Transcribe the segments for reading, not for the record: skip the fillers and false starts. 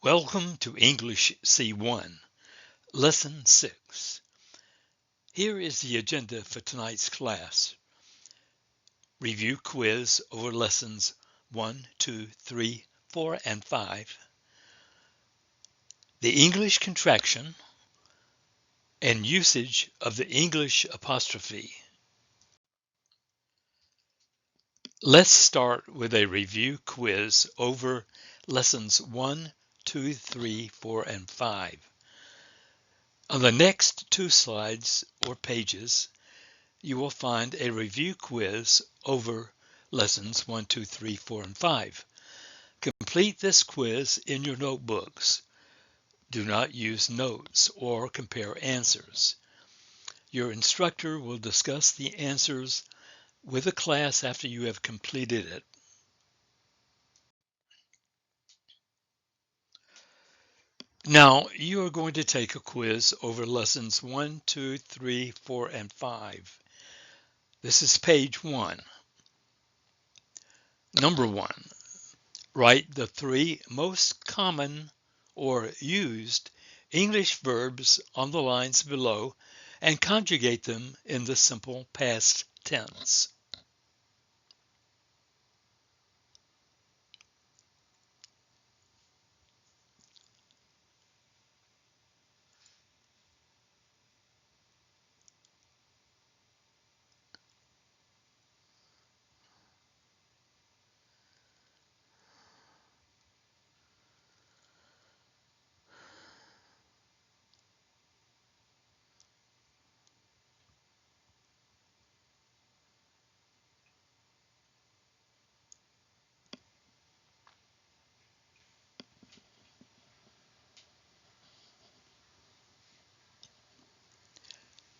Welcome to English C1, Lesson 6. Here is the agenda for tonight's class. Review quiz over lessons 1, 2, 3, 4, and 5. The English contraction and usage of the English apostrophe. Let's start with a review quiz over lessons 1, 2, 3, 4, and 5. On the next two slides or pages, you will find a review quiz over lessons 1, 2, 3, 4, and 5. Complete this quiz in your notebooks. Do not use notes or compare answers. Your instructor will discuss the answers with the class after you have completed it. Now, you are going to take a quiz over lessons 1, 2, 3, 4, and 5. This is page 1. Number 1. Write the 3 most common or used English verbs on the lines below and conjugate them in the simple past tense.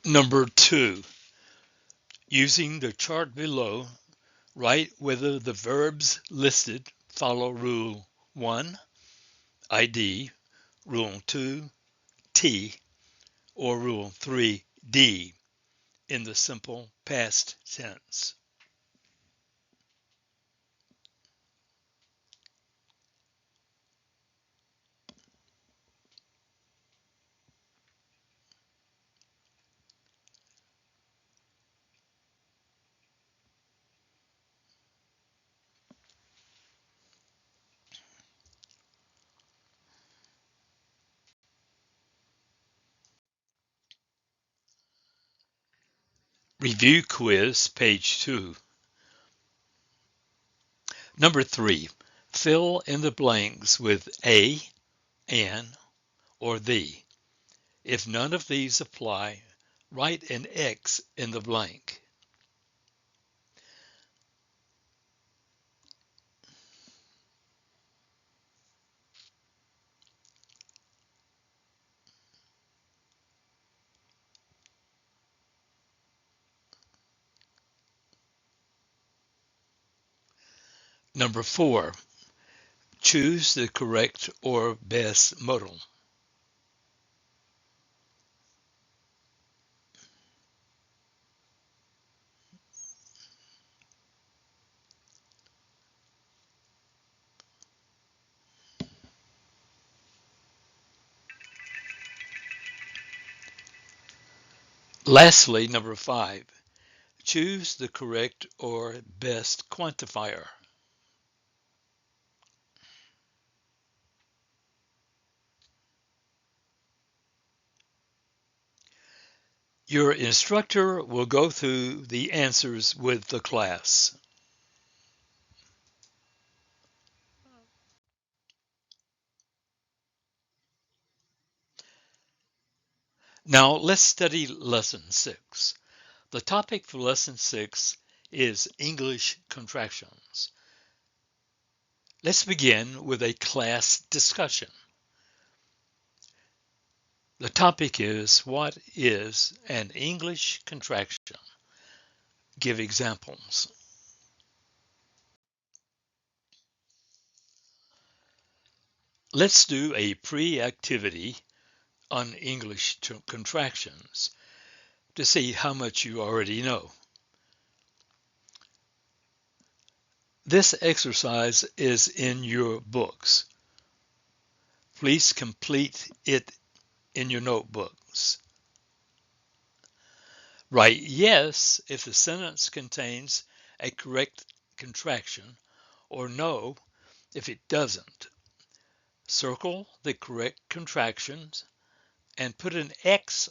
Number 2. Using the chart below, write whether the verbs listed follow Rule 1, ID, Rule 2, T, or Rule 3, D, in the simple past tense. Review quiz, page 2. Number 3. Fill in the blanks with a, an, or the. If none of these apply, write an X in the blank. Number 4. Choose the correct or best modal. Lastly, number 5. Choose the correct or best quantifier. Your instructor will go through the answers with the class. Now let's study Lesson 6. The topic for Lesson 6 is English contractions. Let's begin with a class discussion. The topic is, what is an English contraction? Give examples. Let's do a pre-activity on English contractions to see how much you already know. This exercise is in your books. Please complete it in your notebooks. Write yes if the sentence contains a correct contraction, or no if it doesn't. Circle the correct contractions and put an X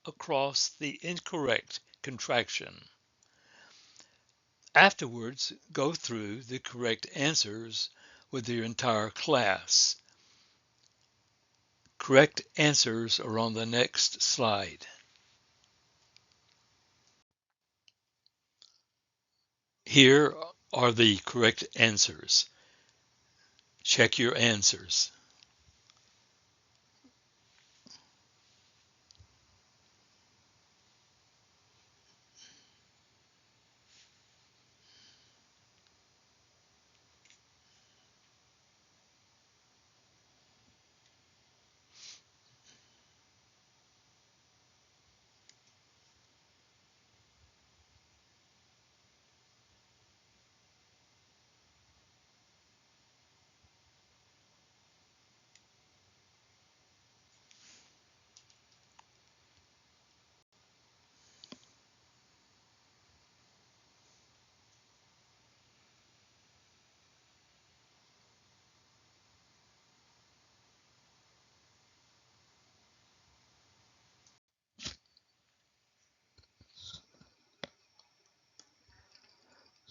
across the incorrect contraction. Afterwards, go through the correct answers with your entire class. Correct answers are on the next slide. Here are the correct answers. Check your answers.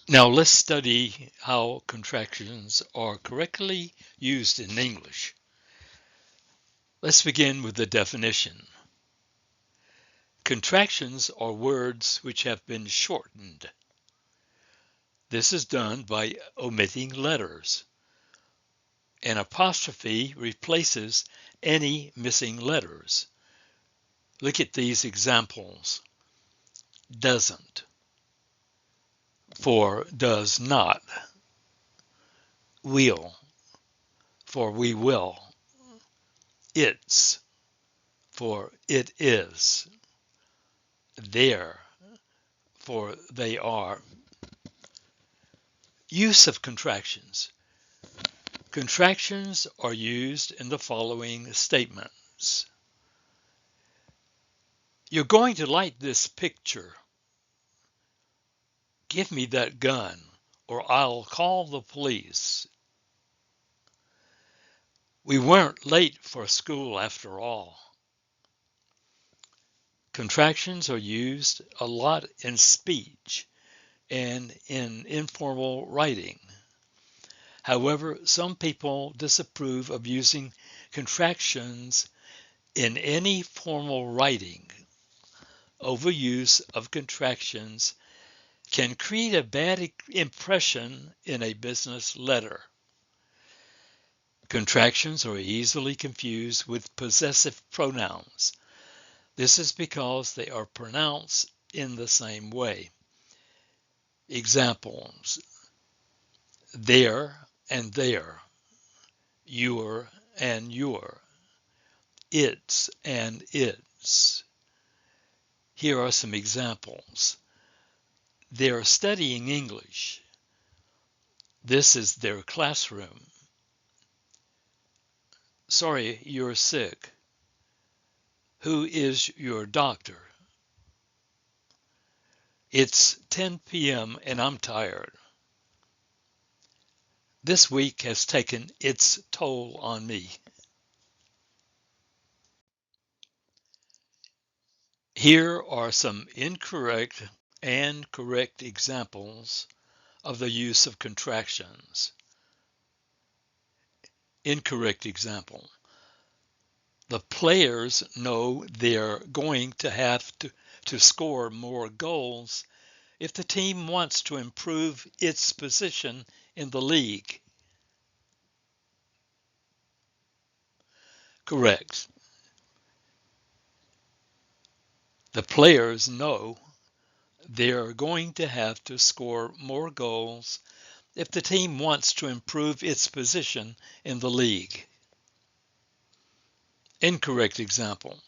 Now let's study how contractions are correctly used in English. Let's begin with the definition. Contractions are words which have been shortened. This is done by omitting letters. An apostrophe replaces any missing letters. Look at these examples. Doesn't, for does not. Will, for we will. It's, for it is. There, for they are. Use of contractions. Contractions are used in the following statements. You're going to like this picture. Give me that gun, or I'll call the police. We weren't late for school after all. Contractions are used a lot in speech and in informal writing. However, some people disapprove of using contractions in any formal writing. Overuse of contractions can create a bad impression in a business letter. Contractions are easily confused with possessive pronouns. This is because they are pronounced in the same way. Examples: there and there, your and your, its and its. Here are some examples. They are studying English. This is their classroom. Sorry, you're sick. Who is your doctor? It's 10 p.m. and I'm tired. This week has taken its toll on me. Here are some incorrect and correct examples of the use of contractions. Incorrect example. The players know they're going to have to score more goals if the team wants to improve its position in the league. Correct. The players know they're going to have to score more goals if the team wants to improve its position in the league. Incorrect example.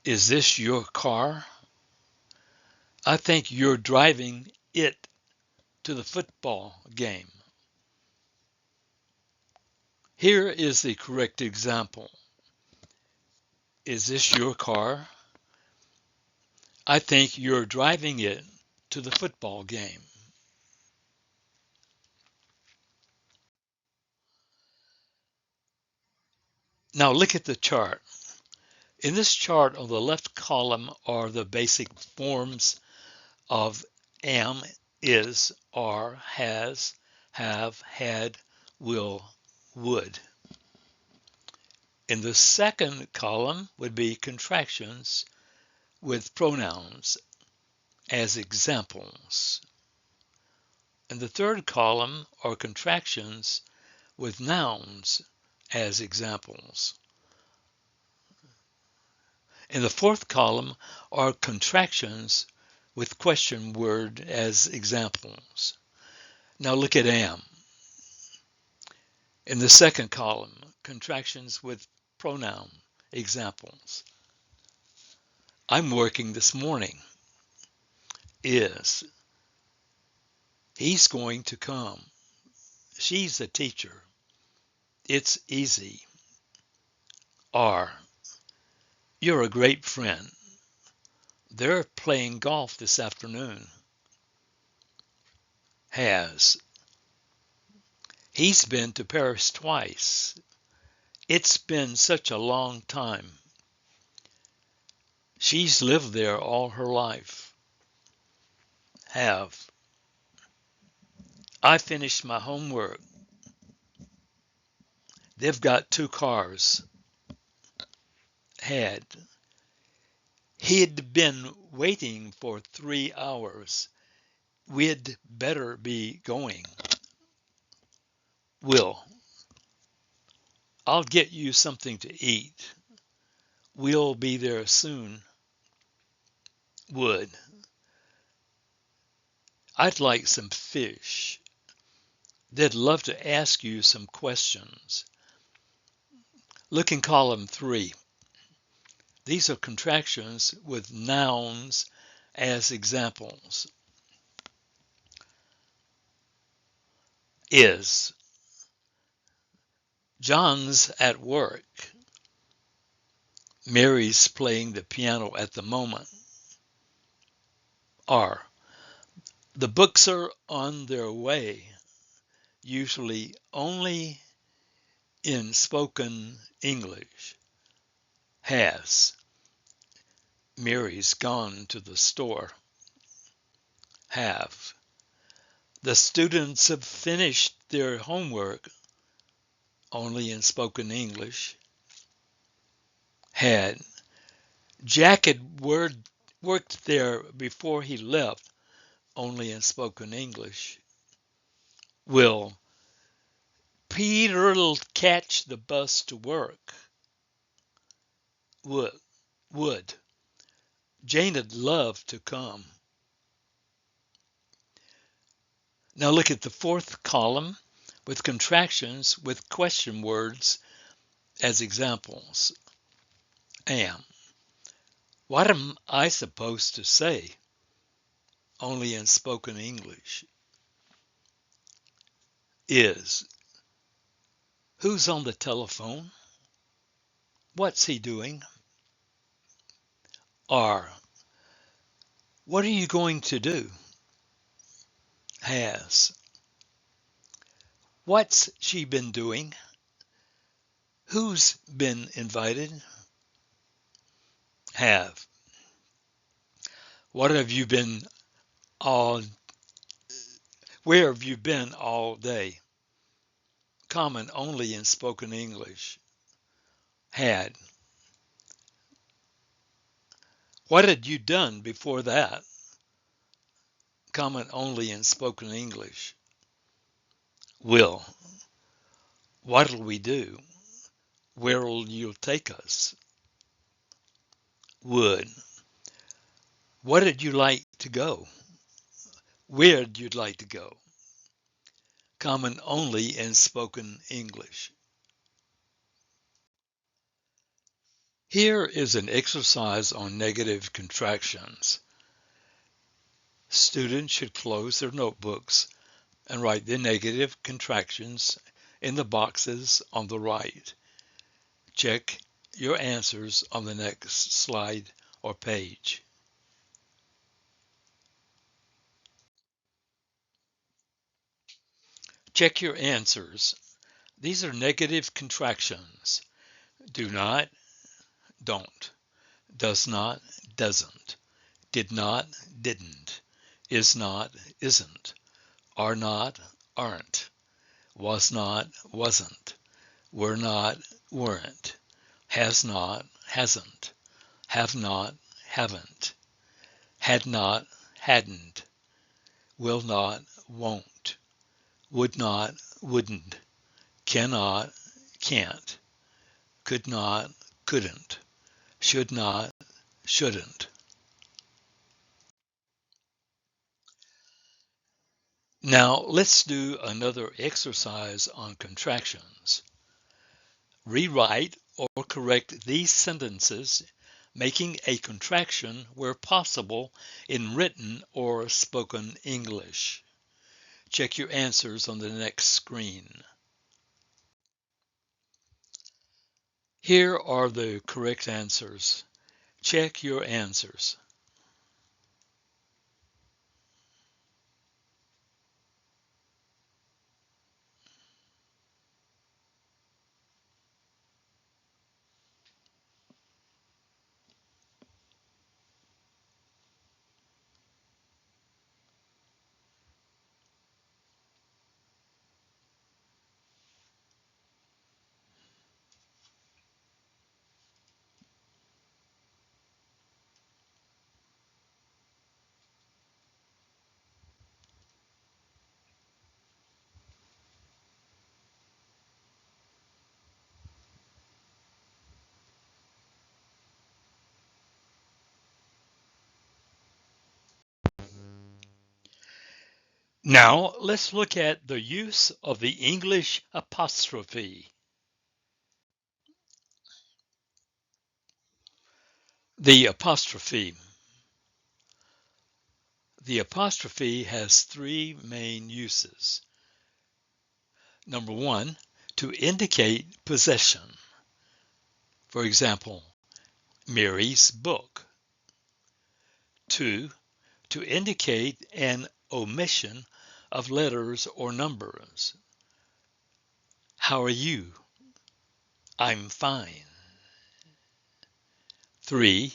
Is this your car? I think you're driving it to the football game. Here is the correct example. Is this your car? I think you're driving it to the football game. Now look at the chart. In this chart on the left column are the basic forms of am, is, are, has, have, had, will, would. In the second column would be contractions with pronouns as examples. In the third column are contractions with nouns as examples. In the fourth column are contractions with question word as examples. Now look at am. In the second column, contractions with pronoun examples. I'm working this morning. Is. He's going to come. She's a teacher. It's easy. Are. You're a great friend. They're playing golf this afternoon. Has. He's been to Paris twice. It's been such a long time. She's lived there all her life. Have. I finished my homework. They've got 2 cars. Had. He'd been waiting for 3 hours. We'd better be going. Will. I'll get you something to eat. We'll be there soon. Would. I'd like some fish. They'd love to ask you some questions. Look in column 3. These are contractions with nouns as examples. Is. John's at work. Mary's playing the piano at the moment. Are. The books are on their way, usually only in spoken English. Has. Mary's gone to the store. Have. The students have finished their homework, only in spoken English. Had. Jack had worked there before he left, only in spoken English. Will. Peter'll catch the bus to work. Would. Jane'd love to come. Now look at the fourth column with contractions with question words as examples. Am. What am I supposed to say? Only in spoken English. Is. Who's on the telephone? What's he doing? Are. What are you going to do? Has. What's she been doing? Who's been invited? Have. What have you been all Where have you been all day? Common only in spoken English. Had. What had you done before that? Common only in spoken English. Will. What'll we do? Where'll you take us? Would. What'd you like to go? Where'd you like to go? Common only in spoken English. Here is an exercise on negative contractions. Students should close their notebooks and write the negative contractions in the boxes on the right. Check your answers on the next slide or page. Check your answers. These are negative contractions. Do not, don't. Does not, doesn't. Did not, didn't. Is not, isn't. Are not, aren't. Was not, wasn't. Were not, weren't. Has not, hasn't. Have not, haven't. Had not, hadn't. Will not, won't. Would not, wouldn't. Cannot, can't. Could not, couldn't. Should not, shouldn't. Now let's do another exercise on contractions. Rewrite or correct these sentences, making a contraction where possible in written or spoken English. Check your answers on the next screen. Here are the correct answers. Check your answers. Now let's look at the use of the English apostrophe. The apostrophe. The apostrophe has three main uses. Number one, to indicate possession. For example, Mary's book. Two, to indicate an omission of letters or numbers. How are you? I'm fine. 3.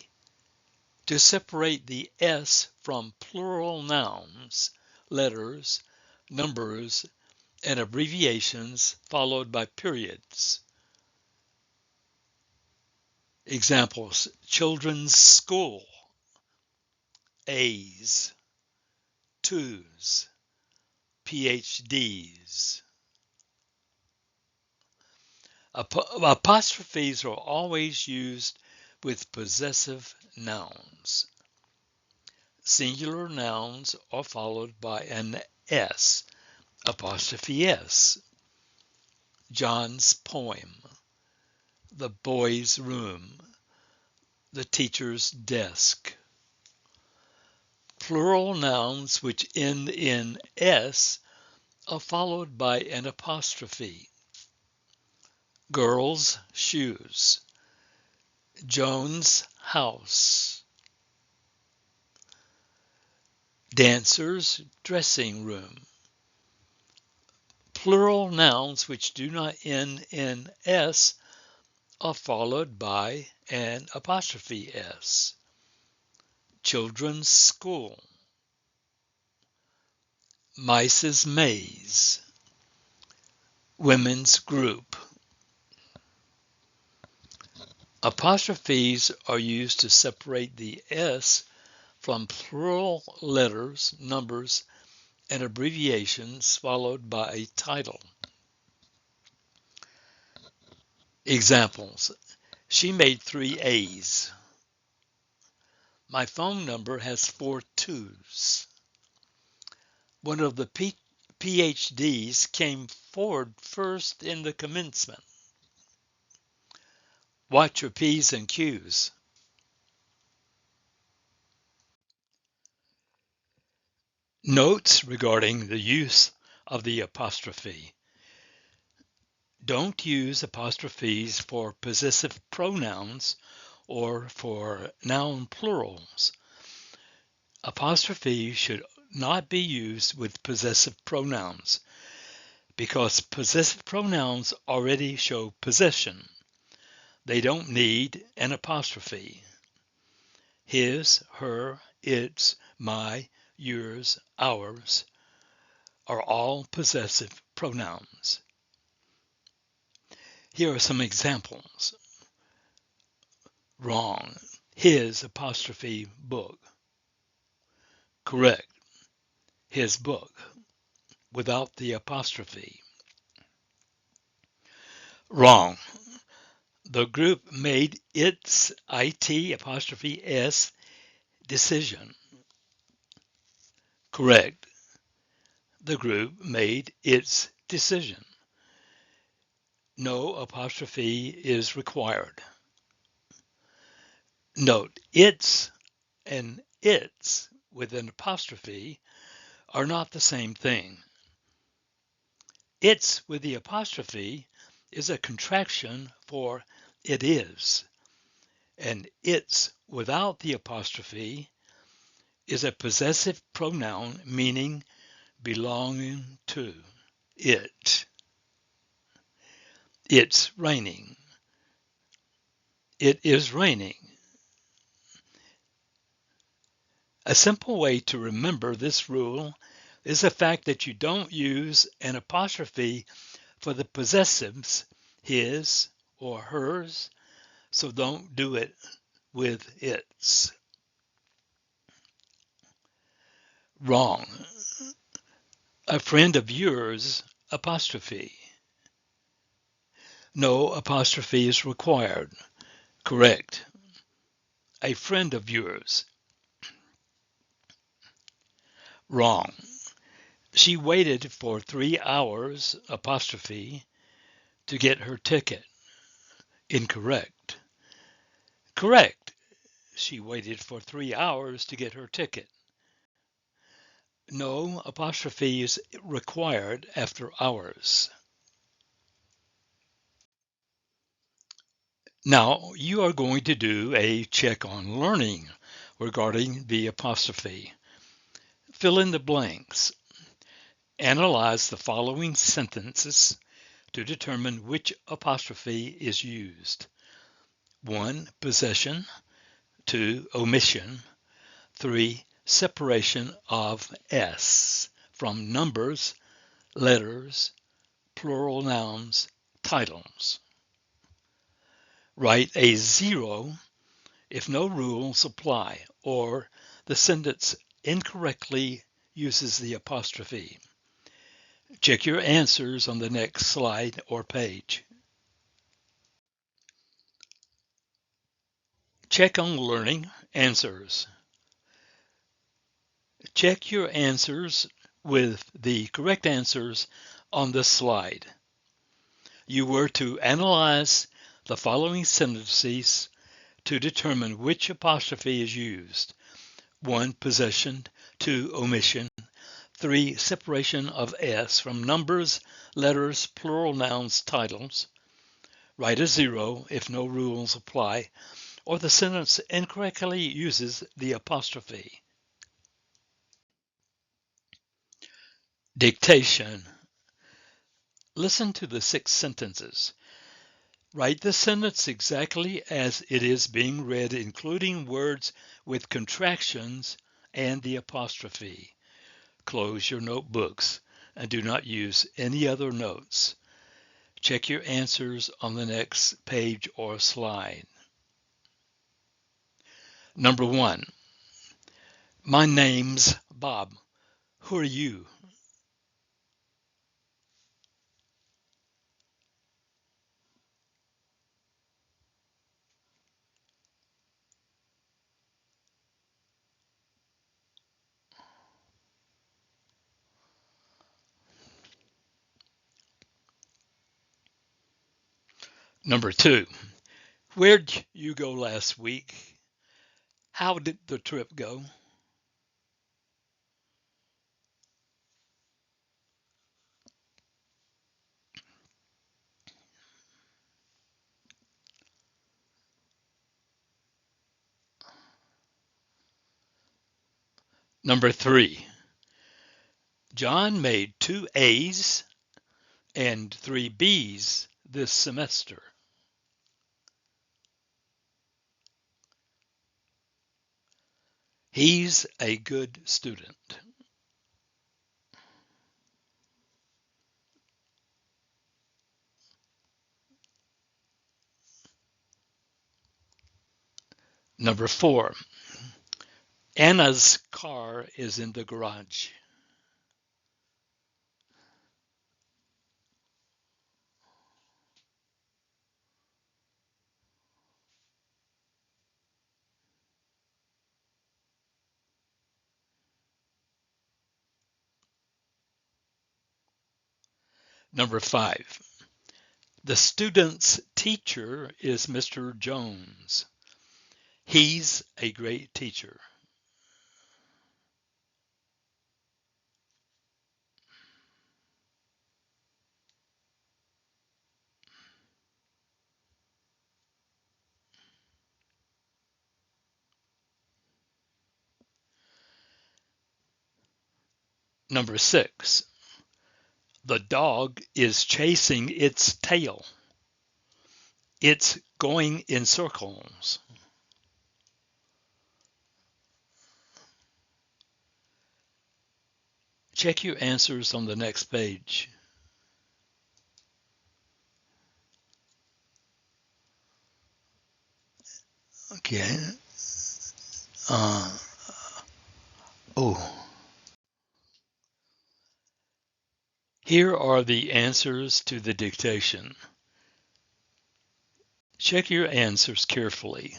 To separate the S from plural nouns, letters, numbers, and abbreviations followed by periods. Examples: children's school, A's, twos, PhDs. Apostrophes are always used with possessive nouns. Singular nouns are followed by an S, apostrophe S. John's poem, the boy's room, the teacher's desk. Plural nouns which end in S are followed by an apostrophe. Girls' shoes, Joan's house. Dancer's dressing room. Plural nouns which do not end in S are followed by an apostrophe S. Children's school. Mice's maze. Women's group. Apostrophes are used to separate the S from plural letters, numbers, and abbreviations followed by a title. Examples: she made 3 A's. My phone number has 4 twos. One of the PhDs came forward first in the commencement. Watch your P's and Q's. Notes regarding the use of the apostrophe. Don't use apostrophes for possessive pronouns or for noun plurals. Apostrophes should not be used with possessive pronouns because possessive pronouns already show possession. They don't need an apostrophe. His, her, its, my, yours, ours are all possessive pronouns. Here are some examples. Wrong. His apostrophe book. Correct. His book without the apostrophe. Wrong. The group made its decision. Correct. The group made its decision. No apostrophe is required. Note, its and its with an apostrophe are not the same thing. Its with the apostrophe is a contraction for it is, and its without the apostrophe is a possessive pronoun meaning belonging to it. It's raining. It is raining. A simple way to remember this rule is the fact that you don't use an apostrophe for the possessives, his or hers, so don't do it with its. Wrong. A friend of yours, apostrophe. No apostrophe is required. Correct. A friend of yours. Wrong. She waited for 3 hours, apostrophe, to get her ticket. Incorrect. Correct. She waited for 3 hours to get her ticket. No apostrophe is required after hours. Now you are going to do a check on learning regarding the apostrophe. Fill in the blanks. Analyze the following sentences to determine which apostrophe is used. 1. Possession. 2. Omission. 3. Separation of S from numbers, letters, plural nouns, titles. Write a 0 if no rules apply or the sentence incorrectly uses the apostrophe. Check your answers on the next slide or page. Check on learning answers. Check your answers with the correct answers on this slide. You were to analyze the following sentences to determine which apostrophe is used. 1. Possession. 2. Omission. 3. Separation of S from numbers, letters, plural nouns, titles. Write a 0 if no rules apply or the sentence incorrectly uses the apostrophe. Dictation. Listen to the 6 sentences. Write the sentence exactly as it is being read, including words with contractions and the apostrophe. Close your notebooks and do not use any other notes. Check your answers on the next page or slide. Number 1. My name's Bob. Who are you? Number 2. Where'd you go last week? How did the trip go? Number 3. John made 2 A's and 3 B's this semester. He's a good student. Number 4. Anna's car is in the garage. Number 5. The student's teacher is Mr. Jones. He's a great teacher. Number 6. The dog is chasing its tail. It's going in circles. Check your answers on the next page. Okay. Here are the answers to the dictation. Check your answers carefully.